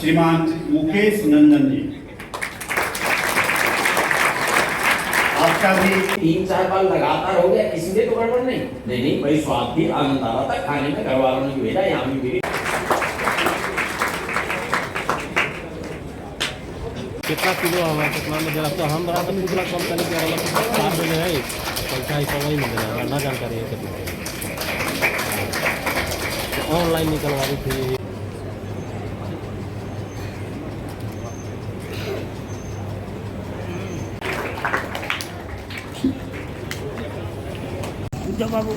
श्रीमान मुकेश नंदन जी, आपका भी 3-4 बार लगातार हो गया, इसलिए तो गड़बड़ नहीं। नहीं भाई, स्वाद भी आनंद आ रहा था खाने में, घर वालों ने भी भेजा, यहाँ भी भेजा। कितना किलो हमारा कितना में जरा तो हम बड़ा तो कितना कम करने के वाला 4 में है पैसा ऐसा वही मिल रहा है ना, जानकारी है कितना ऑनलाइन निकलवा रही थी। बाबू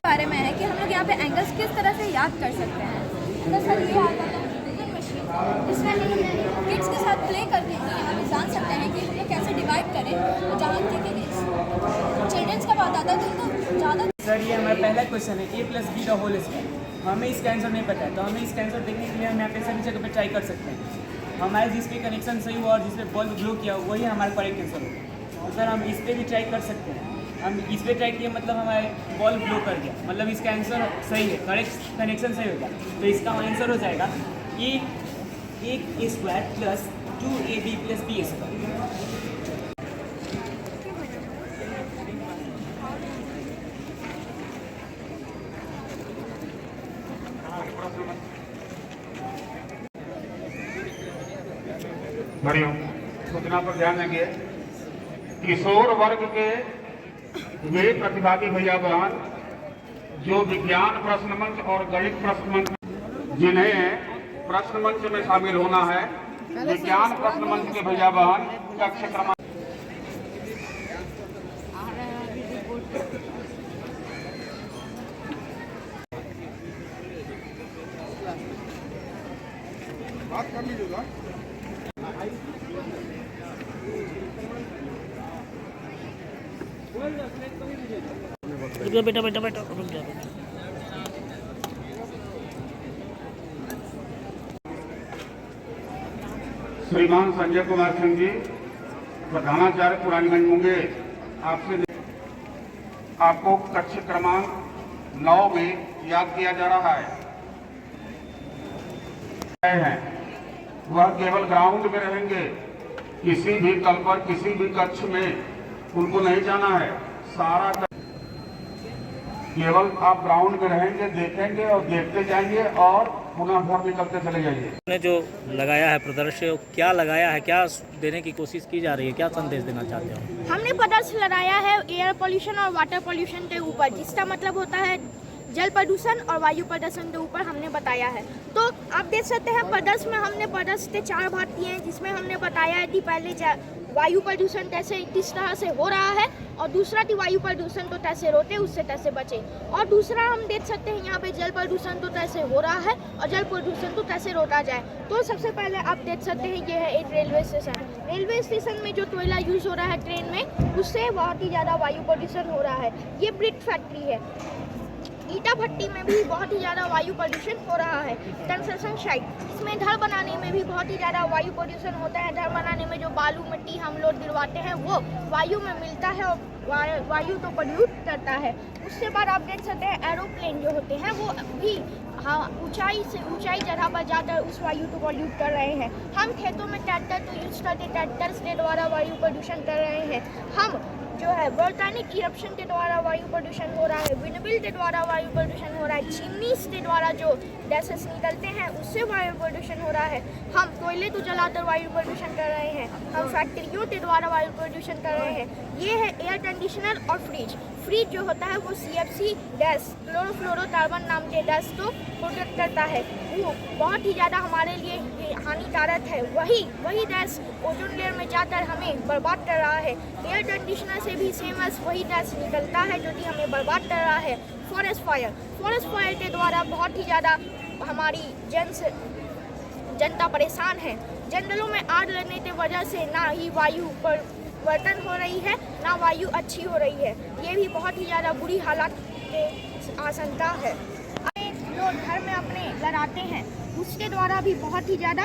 बारे में है कि हम लोग यहाँ पे एंगल्स किस तरह से याद कर सकते हैं। तो सर ये आता है मशीन, इसमें हम लोग किड्स के साथ प्ले करके यहाँ पे जान सकते हैं कि हम लोग कैसे डिवाइड करें। जहाँ कि चिल्ड्रंस का बात आता है तो उनको ज़्यादा। सर ये हमारा पहला क्वेश्चन है a+b द होल स्क्वायर। हमें इसका आंसर नहीं पता है, तो हमें इसका आंसर देखने के लिए हम यहाँ पे सभी जगह पे ट्राई कर सकते हैं। हमारे जिस पे कनेक्शन सही हुआ और जिस पे बल्ब ग्लो किया वही हमारा करेक्ट आंसर होगा। तो सर हम इस पर भी ट्राई कर सकते हैं। हम इस पर ट्राई किए मतलब हमारे बल्ब ग्लो कर दिया, मतलब इसका आंसर सही है, करेक्ट कनेक्शन सही होगा। तो इसका आंसर हो जाएगा a² + 2ab + b²। बढ़िया सूचना पर ध्यान देंगे। किशोर वर्ग के वे प्रतिभागी भैया बहन जो विज्ञान प्रश्न मंच और गणित प्रश्न मंच, जिन्हें प्रश्न मंच में शामिल होना है, विज्ञान प्रश्न मंच के भैया बहन कक्ष क्रमांक बात कर लीजिएगा। बेटा बेटा बेटा रुक जा। श्रीमान संजय कुमार सिंह जी, प्रधानाचार्य पुरानीगंज मुंगेर, आपको कक्ष क्रमांक 9 में याद किया जा रहा है। वह केवल ग्राउंड में रहेंगे, किसी भी तल पर किसी भी कक्ष में उनको नहीं जाना है। सारा केवल आप ग्राउंड में रहेंगे, देखेंगे और देखते जाएंगे और पुनः घर निकलते चले जाइए। ने जो लगाया है प्रदर्शन, क्या लगाया है, क्या देने की कोशिश की जा रही है, क्या संदेश देना चाहते हो? हमने प्रदर्शन लगाया है एयर पोल्यूशन और वाटर पोल्यूशन के ऊपर, जिसका मतलब होता है जल प्रदूषण और वायु प्रदूषण के ऊपर हमने बताया है। तो आप देख सकते हैं प्रदर्शन में हमने प्रदर्शन के 4 भाग किए हैं, जिसमें हमने बताया है कि पहले वायु प्रदूषण कैसे किस तरह से हो रहा है, और दूसरा कि वायु प्रदूषण तो कैसे रोके, उससे कैसे बचे, और दूसरा हम देख सकते हैं यहाँ पे जल प्रदूषण तो कैसे हो रहा है और जल प्रदूषण तो कैसे रोका जाए। तो सबसे पहले आप देख सकते हैं ये है एक रेलवे स्टेशन। रेलवे स्टेशन में जो कोयला यूज हो रहा है ट्रेन में, उससे बहुत ही ज़्यादा वायु प्रदूषण हो रहा है। ये ब्रिक फैक्ट्री है। ईटा भट्टी में भी बहुत ही ज़्यादा वायु प्रदूषण हो रहा है। कंस्ट्रक्शन साइट, इसमें घर बनाने में भी बहुत ही ज़्यादा वायु प्रदूषण होता है। घर बनाने में जो बालू मिट्टी हम लोग गिरवाते हैं वो वायु में मिलता है और वायु तो पोल्यूट करता है। उसके बाद आप देख सकते हैं एरोप्लेन जो होते हैं वो भी ऊंचाई से ऊंचाई जगह पर जाकर उस वायु को पोल्यूट कर रहे हैं। हम खेतों में ट्रैक्टर तो यूज करते, ट्रैक्टर के द्वारा वायु प्रदूषण कर रहे हैं। हम जो है वोल्केनिक इरप्शन के द्वारा वायु प्रदूषण हो रहा है, विंडमिल के द्वारा वायु प्रदूषण हो रहा है, चिमनीज के द्वारा जो गैसेस निकलते हैं उससे वायु प्रदूषण हो रहा है। हम कोयले तो जलाकर वायु प्रदूषण कर रहे हैं, हम फैक्ट्रियों के द्वारा वायु प्रदूषण कर रहे हैं। ये है एयर कंडीशनर और फ्रिज। फ्रिज जो होता है वो CFC गैस, क्लोरोफ्लोरोकार्बन नाम के गैस को प्रोडक्ट करता है, वो बहुत ही ज़्यादा हमारे लिए हानिकारक है। वही गैस ओजोन लेयर में जाकर हमें बर्बाद कर रहा है। एयर कंडीशनर से भी सेम एस वही गैस निकलता है जो कि हमें बर्बाद कर रहा है। फॉरेस्ट फायर के द्वारा बहुत ही ज़्यादा हमारी जनता परेशान है। जंगलों में आग लगने की वजह से ना ही वायु परिवर्तन हो रही है, ना वायु अच्छी हो रही है। ये भी बहुत ही ज़्यादा बुरी हालत की आशंका है। लोग घर में अपने लगाते हैं, उसके द्वारा भी बहुत ही ज़्यादा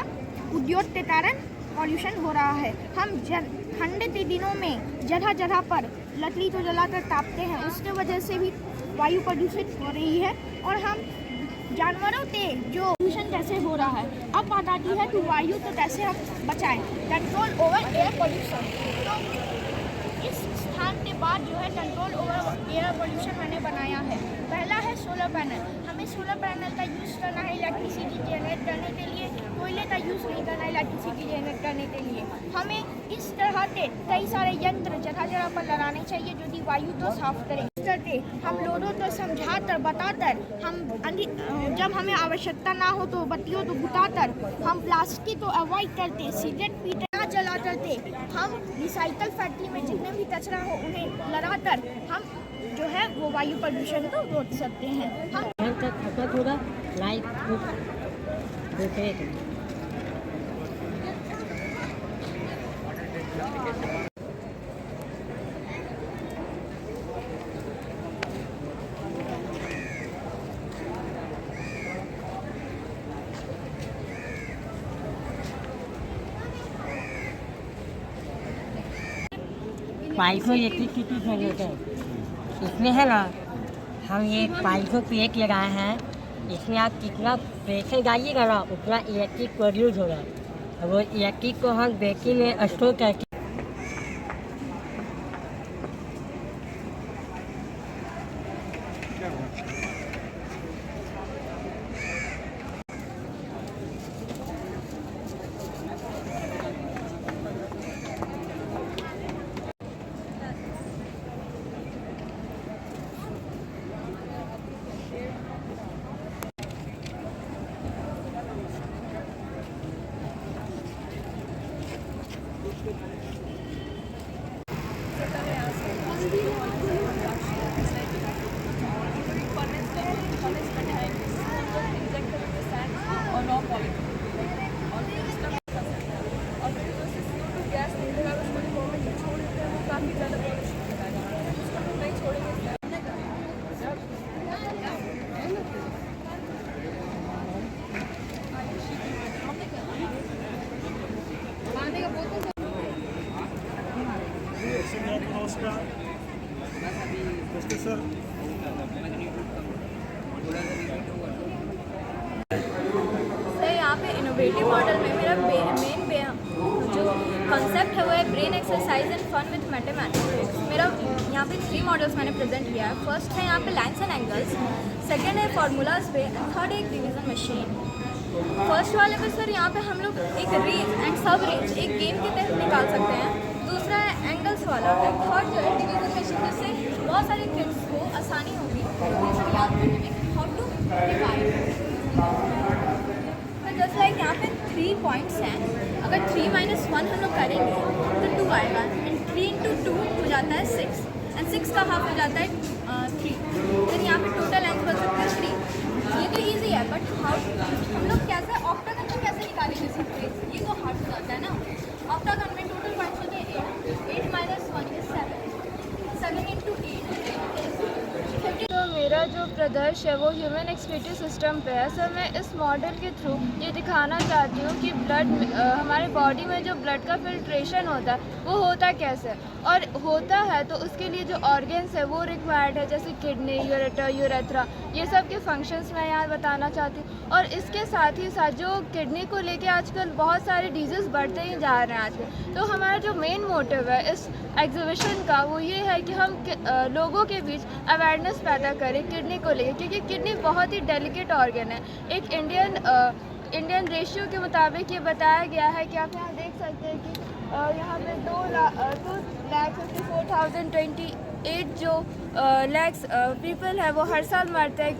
उद्योग के कारण पॉल्यूशन हो रहा है। हम ठंडे के दिनों में जगह जगह पर लकड़ी तो जलाकर तापते हैं, उसके वजह से भी वायु प्रदूषित हो रही है। और हम जानवरों के जो प्रदूषण कैसे हो रहा है, अब बात आती है कि वायु को कैसे हम बचाएं, कंट्रोल ओवर एयर पोल्यूशन। तो इस स्थान के बाद जो है कंट्रोल ओवर एयर पोल्यूशन मैंने बनाया है। पहला है सोलर पैनल। हमें सोलर पैनल का यूज़ करना है इलेक्ट्रिसिटी जनरेट करने के लिए, कोयले का यूज़ नहीं करना है इलेक्ट्रिसिटी जनरेट करने के लिए। हमें इस तरह के कई सारे यंत्र जगह जगह पर लगाने चाहिए जो कि वायु को साफ करें। करके हम लोगों को समझाकर बताकर, हम जब हमें आवश्यकता ना हो तो बत्तियों को बुताकर, हम प्लास्टिक को अवॉइड करते, सिगरेट पीते ना जला करते, हम रिसाइकल फैक्ट्री में जितने भी कचरा हो उन्हें लगाकर हम जो है वो वायु प्रदूषण को रोक सकते हैं। हम तक होगा लाइक पाइप इलेक्ट्रिसिटी जनरेटर है, इसमें है ना हम ये 500 प्लेट लगाए हैं। इसमें आप कितना प्रेशर डालिएगा ना उतना इलेक्ट्रिक प्रोड्यूस होगा। वो इलेक्ट्रिक को हम बैटरी में स्टोर करके यहाँ पे इनोवेटिव मॉडल में मेरा मेन जो कॉन्सेप्ट है वो है brain exercise and fun with mathematics. मेरा यहाँ पे 3 मॉडल्स मैंने प्रेजेंट किया है। फर्स्ट है यहाँ पे लाइन्स एंड एंगल्स, सेकंड है फार्मूलाज पे, एंड थर्ड है एक डिवीजन मशीन। फर्स्ट वाले पे सर यहाँ पे हम लोग एक रेंज एंड सब रेंज एक गेम के तहत निकाल सकते हैं। दूसरा है एंगल्स वाला, एंड थर्ड जो है डिवीजन मशीन, जिससे बहुत सारे किड्स को आसानी होगी याद करने में how to divide. Just like यहाँ पे 3 पॉइंट्स हैं, अगर 3 - 1 हम लोग करेंगे तो 2 आएगा, एंड 3 × 2 हो जाता है 6, एंड 6 का हाफ हो जाता है 3। फिर यहाँ पे टोटल लेंथ बन सकता है 3। ये तो ईजी है, बट हाउ हम लोग कैसे ऑक्टागन को कैसे निकालेंगे सकते, ये तो हार्ड हो जाता है ना। ऑक्टागन में टोटल पॉइंट्स होते हैं 8 - 1 is 7, 7 × 8 is 50। तो मेरा जो प्रदर्शन रिसर्च है वो ह्यूमन एक्सक्रीटरी सिस्टम पे है। सर मैं इस मॉडल के थ्रू ये दिखाना चाहती हूँ कि ब्लड हमारे बॉडी में जो ब्लड का फिल्ट्रेशन होता है वो होता कैसे, और होता है तो उसके लिए जो ऑर्गन्स है वो रिक्वायर्ड है, जैसे किडनी, यूरेटर, यूरेथ्रा, ये सब के फंक्शंस मैं यहाँ बताना चाहती हूँ। और इसके साथ ही साथ जो किडनी को लेके आजकल बहुत सारे डिजीज़ बढ़ते ही जा रहे हैं आजकल, तो हमारा जो मेन मोटिव है इस एग्जीबिशन का वो ये है कि हम लोगों के बीच अवेयरनेस पैदा करें किडनी को लेके, क्योंकि किडनी बहुत ही डेलिकेट ऑर्गन है। एक इंडियन रेशियो के मुताबिक ये बताया गया है कि आप यहाँ देख सकते हैं कि यहाँ पे 2,54,028 जो लैक्स पीपल है वो हर साल मरते हैं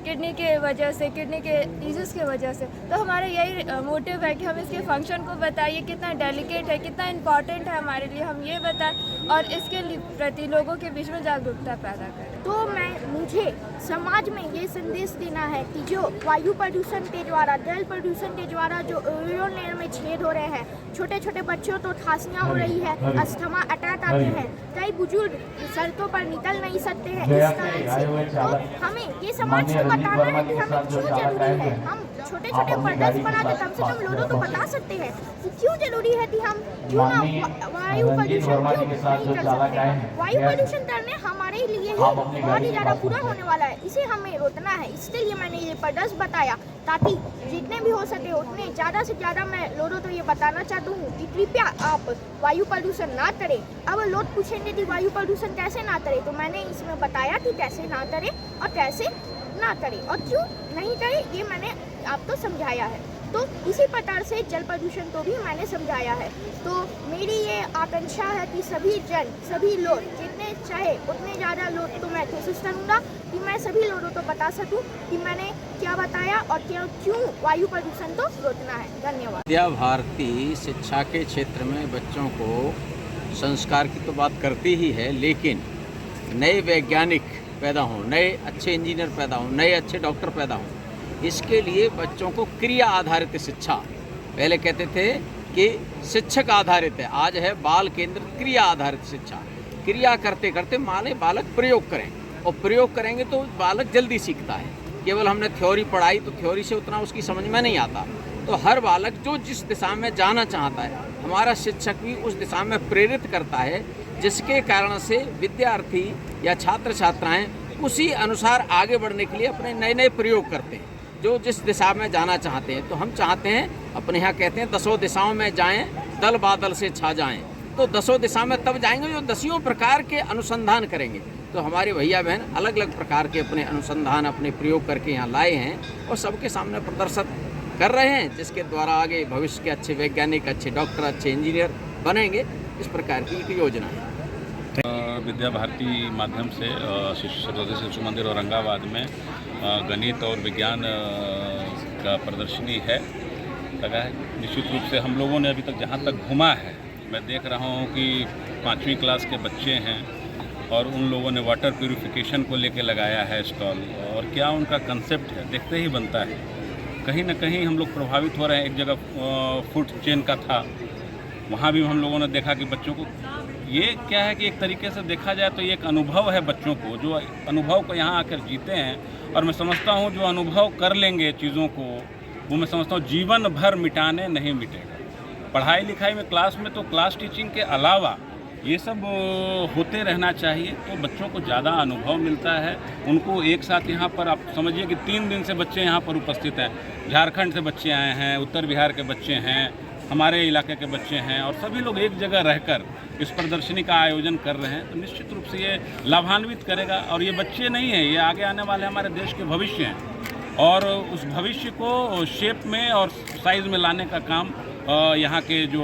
किडनी के वजह से, किडनी के डिजीज़ के वजह से। तो हमारा यही मोटिव है कि हम इसके फंक्शन को बताइए, कितना डेलिकेट है, कितना इम्पॉर्टेंट है हमारे लिए, हम ये बताएं और इसके प्रति लोगों के बीच में जागरूकता पैदा करें। तो मुझे समाज में ये संदेश देना है कि जो वायु प्रदूषण के द्वारा, जल प्रदूषण के द्वारा जो ओजोन लेयर में छेद हो रहे हैं, छोटे छोटे बच्चों तो खांसियाँ हो रही है, अस्थमा अटैक आते हैं, कई बुजुर्ग सड़कों पर निकल नहीं सकते हैं इस कारण से। तो हमें ये समाज को बताना है कि हमें क्यों जरूरी है, हम छोटे छोटे प्रदर्श बना के कम से कम लोगों को बता सकते हैं कि क्यों जरूरी है कि हम क्यों ना वायु प्रदूषण क्यों नहीं कर सकते। वायु प्रदूषण करने हमारे लिए ही बहुत ही ज़्यादा बुरा होने वाला है, इसे हमें रोकना है। इसलिए मैंने ये प्रदर्श बताया ताकि जितने भी हो सके उतने ज़्यादा से ज़्यादा मैं लोगों को ये बताना चाहता हूँ कि कृपया आप वायु प्रदूषण ना करें। अब लोग पूछेंगे कि वायु प्रदूषण कैसे ना करें, तो मैंने इसमें बताया कि कैसे ना करें और कैसे ना करें और क्यों नहीं करें, ये मैंने आपको समझाया है। तो इसी प्रकार से जल प्रदूषण को भी मैंने समझाया है। तो मेरी ये आकांक्षा है कि सभी लोग जितने चाहे उतने ज़्यादा लोग तो मैं कोशिश करूँगा कि मैं सभी लोगों को बता सकूँ कि मैंने क्या बताया और क्यों वायु प्रदूषण को रोकना है। धन्यवाद। विद्या भारती शिक्षा के क्षेत्र में बच्चों को संस्कार की तो बात करती ही है, लेकिन नए वैज्ञानिक पैदा हों, नए अच्छे इंजीनियर पैदा हों, नए अच्छे डॉक्टर पैदा हों, इसके लिए बच्चों को क्रिया आधारित शिक्षा, पहले कहते थे कि शिक्षक आधारित है, आज है बाल केंद्रित क्रिया आधारित शिक्षा। क्रिया करते करते माने बालक प्रयोग करें, और प्रयोग करेंगे तो बालक जल्दी सीखता है। केवल हमने थ्योरी पढ़ाई तो थ्योरी से उतना उसकी समझ में नहीं आता। तो हर बालक जो जिस दिशा में जाना चाहता है, हमारा शिक्षक भी उस दिशा में प्रेरित करता है, जिसके कारण से विद्यार्थी या छात्र छात्राएँ उसी अनुसार आगे बढ़ने के लिए अपने नए नए प्रयोग करते हैं, जो जिस दिशा में जाना चाहते हैं। तो हम चाहते हैं, अपने यहाँ कहते हैं 10 दिशाओं में जाएं, दल बादल से छा जाएं। तो 10 दिशा में तब जाएंगे जो 10 प्रकार के अनुसंधान करेंगे। तो हमारे भैया बहन अलग अलग प्रकार के अपने अनुसंधान, अपने प्रयोग करके यहाँ लाए हैं और सबके सामने प्रदर्शित कर रहे हैं, जिसके द्वारा आगे भविष्य के अच्छे वैज्ञानिक, अच्छे डॉक्टर, अच्छे इंजीनियर बनेंगे। इस प्रकार की एक योजना है। विद्या भारती माध्यम से सरस्वती शिशु मंदिर औरंगाबाद में गणित और विज्ञान का प्रदर्शनी है लगा है। निश्चित रूप से हम लोगों ने अभी तक जहाँ तक घूमा है, मैं देख रहा हूँ कि 5वीं क्लास के बच्चे हैं और उन लोगों ने वाटर प्यूरिफिकेशन को लेके लगाया है स्टॉल, और क्या उनका कंसेप्ट है देखते ही बनता है। कहीं ना कहीं हम लोग प्रभावित हो रहे हैं। एक जगह फूड चेन का था, वहाँ भी हम लोगों ने देखा कि बच्चों को ये क्या है कि एक तरीके से देखा जाए तो ये एक अनुभव है बच्चों को, जो अनुभव को यहाँ आकर जीते हैं। और मैं समझता हूँ जो अनुभव कर लेंगे चीज़ों को, वो मैं समझता हूँ जीवन भर मिटाने नहीं मिटेगा। पढ़ाई लिखाई में क्लास में तो क्लास टीचिंग के अलावा ये सब होते रहना चाहिए, तो बच्चों को ज़्यादा अनुभव मिलता है। उनको एक साथ यहाँ पर आप समझिए कि 3 दिन से बच्चे यहाँ पर उपस्थित हैं। झारखंड से बच्चे आए हैं, उत्तर बिहार के बच्चे हैं, हमारे इलाके के बच्चे हैं, और सभी लोग एक जगह रहकर इस प्रदर्शनी का आयोजन कर रहे हैं। तो निश्चित रूप से ये लाभान्वित करेगा। और ये बच्चे नहीं हैं, ये आगे आने वाले हमारे देश के भविष्य हैं, और उस भविष्य को शेप में और साइज़ में लाने का काम यहाँ के जो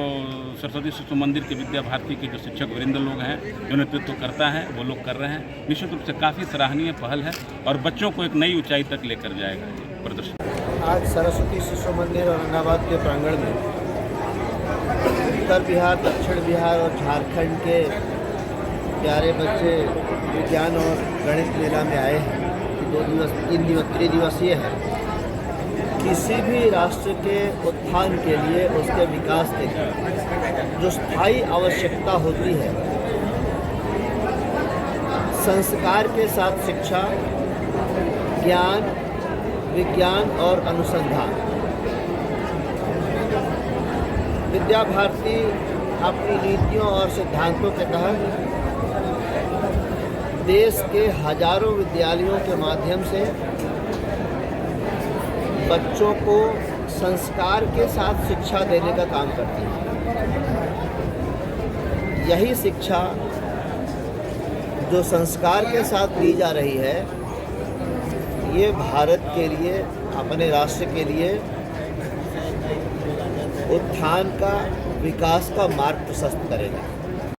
सरस्वती शिशु मंदिर के विद्या भारती के जो शिक्षक वृंद लोग हैं, जो नेतृत्व करता है, वो लोग कर रहे हैं। निश्चित रूप से काफ़ी सराहनीय पहल है और बच्चों को एक नई ऊंचाई तक लेकर जाएगा ये प्रदर्शन। आज सरस्वती शिशु मंदिर औरंगाबाद के प्रांगण में उत्तर बिहार, दक्षिण बिहार और झारखंड के प्यारे बच्चे विज्ञान और गणित मेला में आए हैं। 3 दिवसीय है। किसी भी राष्ट्र के उत्थान के लिए, उसके विकास के लिए जो स्थायी आवश्यकता होती है, संस्कार के साथ शिक्षा, ज्ञान, विज्ञान और अनुसंधान। विद्या भारती अपनी नीतियों और सिद्धांतों के तहत देश के हजारों विद्यालयों के माध्यम से बच्चों को संस्कार के साथ शिक्षा देने का काम करती है। यही शिक्षा जो संस्कार के साथ दी जा रही है, ये भारत के लिए, अपने राष्ट्र के लिए उत्थान का, विकास का मार्ग प्रशस्त करेगा।